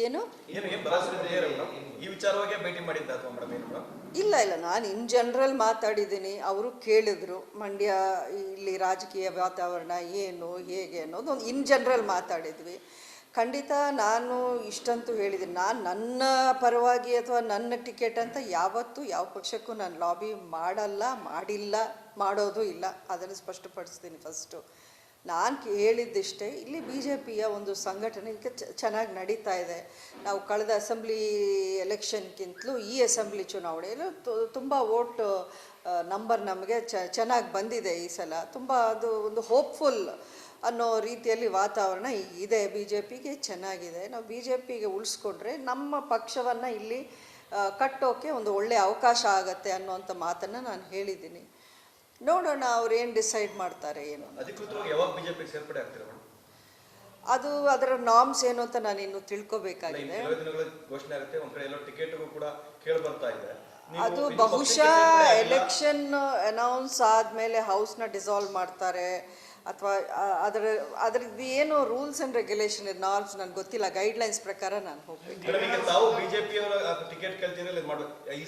ಏನು ಈ ವಿಚಾರವಾಗಿ ಭೇಟಿ ಮಾಡಿದ್ದ ಅಥವಾ ಮೇಡಮ್ ಏನು? ಇಲ್ಲ ನಾನು ಇನ್ ಜನರಲ್ ಮಾತಾಡಿದ್ದೀನಿ. ಅವರು ಕೇಳಿದ್ರು ಮಂಡ್ಯ ಇಲ್ಲಿ ರಾಜಕೀಯ ವಾತಾವರಣ ಏನು ಹೇಗೆ ಅನ್ನೋದು ಒಂದು ಇನ್ ಜನರಲ್ ಮಾತಾಡಿದ್ವಿ. ಖಂಡಿತ ನಾನು ಇಷ್ಟಂತೂ ಹೇಳಿದ್ದೀನಿ, ನಾನು ನನ್ನ ಪರವಾಗಿ ಅಥವಾ ನನ್ನ ಟಿಕೆಟ್ ಅಂತ ಯಾವತ್ತೂ ಯಾವ ಪಕ್ಷಕ್ಕೂ ನಾನು ಲಾಬಿ ಮಾಡಲ್ಲ, ಮಾಡಿಲ್ಲ, ಮಾಡೋದು ಇಲ್ಲ. ಅದನ್ನು ಸ್ಪಷ್ಟಪಡಿಸ್ತೀನಿ. ಫಸ್ಟು ನಾನು ಹೇಳಿದ್ದಿಷ್ಟೇ, ಇಲ್ಲಿ ಬಿ ಜೆ ಪಿಯ ಒಂದು ಸಂಘಟನೆ ಚೆನ್ನಾಗಿ ನಡೀತಾ ಇದೆ. ನಾವು ಕಳೆದ ಅಸೆಂಬ್ಲಿ ಎಲೆಕ್ಷನ್ಗಿಂತಲೂ ಈ ಅಸೆಂಬ್ಲಿ ಚುನಾವಣೆಯಲ್ಲೂ ತುಂಬ ವೋಟ್ ನಂಬರ್ ನಮಗೆ ಚೆನ್ನಾಗಿ ಬಂದಿದೆ ಈ ಸಲ. ತುಂಬ ಅದು ಒಂದು ಹೋಪ್ಫುಲ್ ಅನ್ನೋ ರೀತಿಯಲ್ಲಿ ವಾತಾವರಣ ಇದೆ. ಬಿ ಜೆ ಪಿಗೆ ಚೆನ್ನಾಗಿದೆ. ನಾವು ಬಿ ಜೆ ಪಿಗೆ ಉಳಿಸ್ಕೊಂಡ್ರೆ ನಮ್ಮ ಪಕ್ಷವನ್ನು ಇಲ್ಲಿ ಕಟ್ಟೋಕ್ಕೆ ಒಂದು ಒಳ್ಳೆಯ ಅವಕಾಶ ಆಗತ್ತೆ ಅನ್ನೋಂಥ ಮಾತನ್ನು ನಾನು ಹೇಳಿದ್ದೀನಿ. ನೋಡೋಣ ಅವ್ರು ಏನು ಡಿಸೈಡ್ ಮಾಡ್ತಾರೆ ಏನು. ಅದು ಅದರ ನಾರ್ಮ್ಸ್ ಏನು ಅಂತ ನಾನು ಇನ್ನು ತಿಳ್ಕೊಬೇಕಾಗಿದೆ. ಅದು ಬಹುಶಃ ಎಲೆಕ್ಷನ್ ಅನೌನ್ಸ್ ಆದಮೇಲೆ ಹೌಸ್ನ ಡಿಸಾಲ್ವ್ ಮಾಡ್ತಾರೆ ಅಥವಾ ಅದ್ರದ್ದು ಏನು ರೂಲ್ಸ್ ಆ್ಯಂಡ್ ರೆಗ್ಯುಲೇಷನ್ ನಾರ್ಮ್ಸ್ ನನಗೆ ಗೊತ್ತಿಲ್ಲ. ಗೈಡ್ಲೈನ್ಸ್ ಪ್ರಕಾರ ನಾನು ಹೋಗ್ಬೇಕು.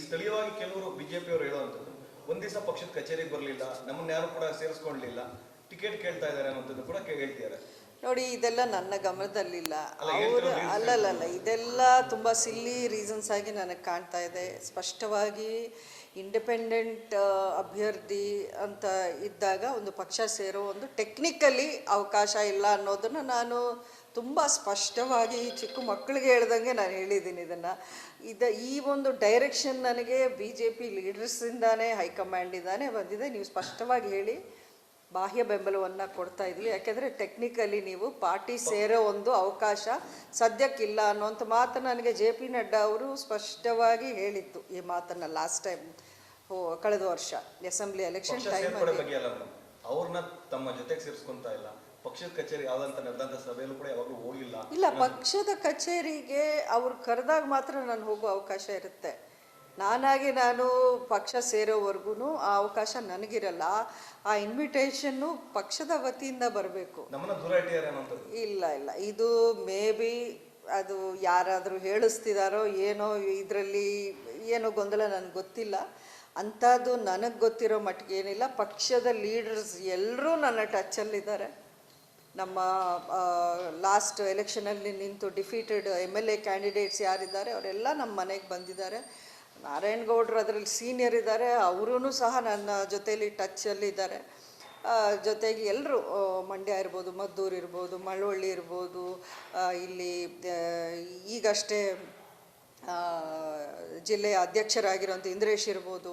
ಸ್ಥಳೀಯವಾಗಿ ಕೆಲವರು ಬಿಜೆಪಿಯವರು ಹೇಳುವಂಥದ್ದು, ಒಂದ್ ದಿವಸ ಪಕ್ಷದ ಕಚೇರಿಗೆ ಬರಲಿಲ್ಲ, ನಮ್ಮನ್ನ ಯಾರು ಕೂಡ ಸೇರಿಸ್ಕೊಳ್ಳಲಿಲ್ಲ, ಟಿಕೆಟ್ ಕೇಳ್ತಾ ಇದ್ದಾರೆ ಅನ್ನೋದು ಕೂಡ ಹೇಳ್ತಿದ್ದಾರೆ. ನೋಡಿ, ಇದೆಲ್ಲ ನನ್ನ ಗಮನದಲ್ಲಿಲ್ಲ. ಅವರು ಅಲ್ಲಲ್ಲ, ಇದೆಲ್ಲ ತುಂಬ ಸಿಲ್ಲಿ ರೀಸನ್ಸ್ ಆಗಿ ನನಗೆ ಕಾಣ್ತಾ ಇದೆ. ಸ್ಪಷ್ಟವಾಗಿ ಇಂಡಿಪೆಂಡೆಂಟ್ ಅಭ್ಯರ್ಥಿ ಅಂತ ಇದ್ದಾಗ ಒಂದು ಪಕ್ಷ ಸೇರೋ ಒಂದು ಟೆಕ್ನಿಕಲಿ ಅವಕಾಶ ಇಲ್ಲ ಅನ್ನೋದನ್ನು ನಾನು ತುಂಬ ಸ್ಪಷ್ಟವಾಗಿ ಚಿಕ್ಕ ಮಕ್ಕಳಿಗೆ ಹೇಳ್ದಂಗೆ ನಾನು ಹೇಳಿದ್ದೀನಿ. ಈ ಒಂದು ಡೈರೆಕ್ಷನ್ ನನಗೆ ಬಿ ಜೆ ಪಿ ಲೀಡರ್ಸಿಂದಾನೇ, ಹೈಕಮಾಂಡಿಂದಾನೇ ಬಂದಿದೆ. ನೀವು ಸ್ಪಷ್ಟವಾಗಿ ಹೇಳಿ, ಬಾಹ್ಯ ಬೆಂಬಲವನ್ನು ಕೊಡ್ತಾ ಇದ್ವಿ. ಯಾಕೆಂದರೆ ಟೆಕ್ನಿಕಲಿ ನೀವು ಪಾರ್ಟಿ ಸೇರೋ ಒಂದು ಅವಕಾಶ ಸದ್ಯಕ್ಕಿಲ್ಲ ಅನ್ನೋಂಥ ಮಾತನ್ನು ನನಗೆ ಜೆ ಪಿ ನಡ್ಡಾ ಅವರು ಸ್ಪಷ್ಟವಾಗಿ ಹೇಳಿತ್ತು. ಈ ಮಾತನ್ನು ಲಾಸ್ಟ್ ಟೈಮ್ ಕಳೆದ ವರ್ಷ ಅಸೆಂಬ್ಲಿ ಎಲೆಕ್ಷನ್ ಟೈಮಲ್ಲಿ. ಅವ್ರನ್ನ ತಮ್ಮ ಜೊತೆಗೆ ಸೇರಿಸ್ಕೊಂತ ಇಲ್ಲ, ಪಕ್ಷದ ಕಚೇರಿ ಯಾವುದಂತ ನಡೆದಂಥ ಸಭೆಯಲ್ಲೂ ಕೂಡ ಯಾವಾಗಲೂ ಹೋಗಿಲ್ಲ. ಇಲ್ಲ, ಪಕ್ಷದ ಕಚೇರಿಗೆ ಅವ್ರು ಕರೆದಾಗ ಮಾತ್ರ ನಾನು ಹೋಗೋ ಅವಕಾಶ ಇರುತ್ತೆ. ನಾನು ಪಕ್ಷ ಸೇರೋವರೆಗೂ ಆ ಅವಕಾಶ ನನಗಿರಲ್ಲ. ಆ ಇನ್ವಿಟೇಷನ್ನು ಪಕ್ಷದ ವತಿಯಿಂದ ಬರಬೇಕು. ಇಲ್ಲ, ಇದು ಮೇ ಬಿ ಅದು ಯಾರಾದರೂ ಹೇಳಿಸ್ತಿದಾರೋ ಏನೋ, ಇದರಲ್ಲಿ ಏನೋ ಗೊಂದಲ ನನಗೆ ಗೊತ್ತಿಲ್ಲ. ಅಂಥದ್ದು ನನಗೆ ಗೊತ್ತಿರೋ ಮಟ್ಟಿಗೆ ಏನಿಲ್ಲ. ಪಕ್ಷದ ಲೀಡರ್ಸ್ ಎಲ್ಲರೂ ನನ್ನ ಟಚ್ಚಲ್ಲಿದ್ದಾರೆ. ನಮ್ಮ ಲಾಸ್ಟ್ ಎಲೆಕ್ಷನಲ್ಲಿ ನಿಂತು ಡಿಫೀಟೆಡ್ MLA ಕ್ಯಾಂಡಿಡೇಟ್ಸ್ ಯಾರಿದ್ದಾರೆ ಅವರೆಲ್ಲ ನಮ್ಮ ಮನೆಗೆ ಬಂದಿದ್ದಾರೆ. ನಾರಾಯಣಗೌಡರು ಅದರಲ್ಲಿ ಸೀನಿಯರ್ ಇದ್ದಾರೆ, ಅವರೂ ಸಹ ನನ್ನ ಜೊತೆಯಲ್ಲಿ ಟಚ್ಚಲ್ಲಿದ್ದಾರೆ. ಜೊತೆಗೆ ಎಲ್ಲರೂ, ಮಂಡ್ಯ ಇರ್ಬೋದು, ಮದ್ದೂರು ಇರ್ಬೋದು, ಮಳವಳ್ಳಿ ಇರ್ಬೋದು, ಇಲ್ಲಿ ಈಗಷ್ಟೇ ಜಿಲ್ಲೆಯ ಅಧ್ಯಕ್ಷರಾಗಿರೋಂಥ ಇಂದ್ರೇಶ್ ಇರ್ಬೋದು,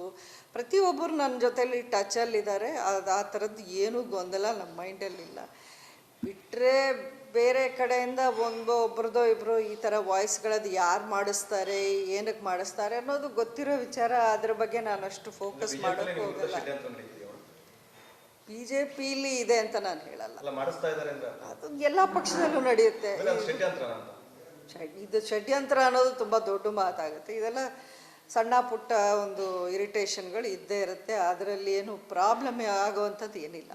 ಪ್ರತಿಯೊಬ್ಬರು ನನ್ನ ಜೊತೆಯಲ್ಲಿ ಟಚಲ್ಲಿದ್ದಾರೆ. ಆ ಥರದ್ದು ಏನೂ ಗೊಂದಲ ನಮ್ಮ ಮೈಂಡಲ್ಲಿಲ್ಲ. ಬಿಟ್ಟರೆ ಬೇರೆ ಕಡೆಯಿಂದ ಒಬ್ಬರದೋ ಇಬ್ಬರು ಈ ಥರ ವಾಯ್ಸ್ಗಳದ್ದು ಯಾರು ಮಾಡಿಸ್ತಾರೆ, ಏನಕ್ಕೆ ಮಾಡಿಸ್ತಾರೆ ಅನ್ನೋದು ಗೊತ್ತಿರೋ ವಿಚಾರ. ಅದ್ರ ಬಗ್ಗೆ ನಾನು ಅಷ್ಟು ಫೋಕಸ್ ಮಾಡೋಕ್ಕೆ ಹೋಗಲ್ಲ. ಬಿ ಜೆ ಪಿಲಿ ಇದೆ ಅಂತ ನಾನು ಹೇಳಲ್ಲ. ಅದು ಎಲ್ಲ ಪಕ್ಷದಲ್ಲೂ ನಡೆಯುತ್ತೆ. ಇದು ಷಡ್ಯಂತ್ರ ಅನ್ನೋದು ತುಂಬ ದೊಡ್ಡ ಮಾತಾಗುತ್ತೆ. ಇದೆಲ್ಲ ಸಣ್ಣ ಪುಟ್ಟ ಒಂದು ಇರಿಟೇಷನ್ಗಳು ಇದ್ದೇ ಇರುತ್ತೆ. ಅದರಲ್ಲಿ ಏನು ಪ್ರಾಬ್ಲಮ್ ಆಗುವಂಥದ್ದು ಏನಿಲ್ಲ.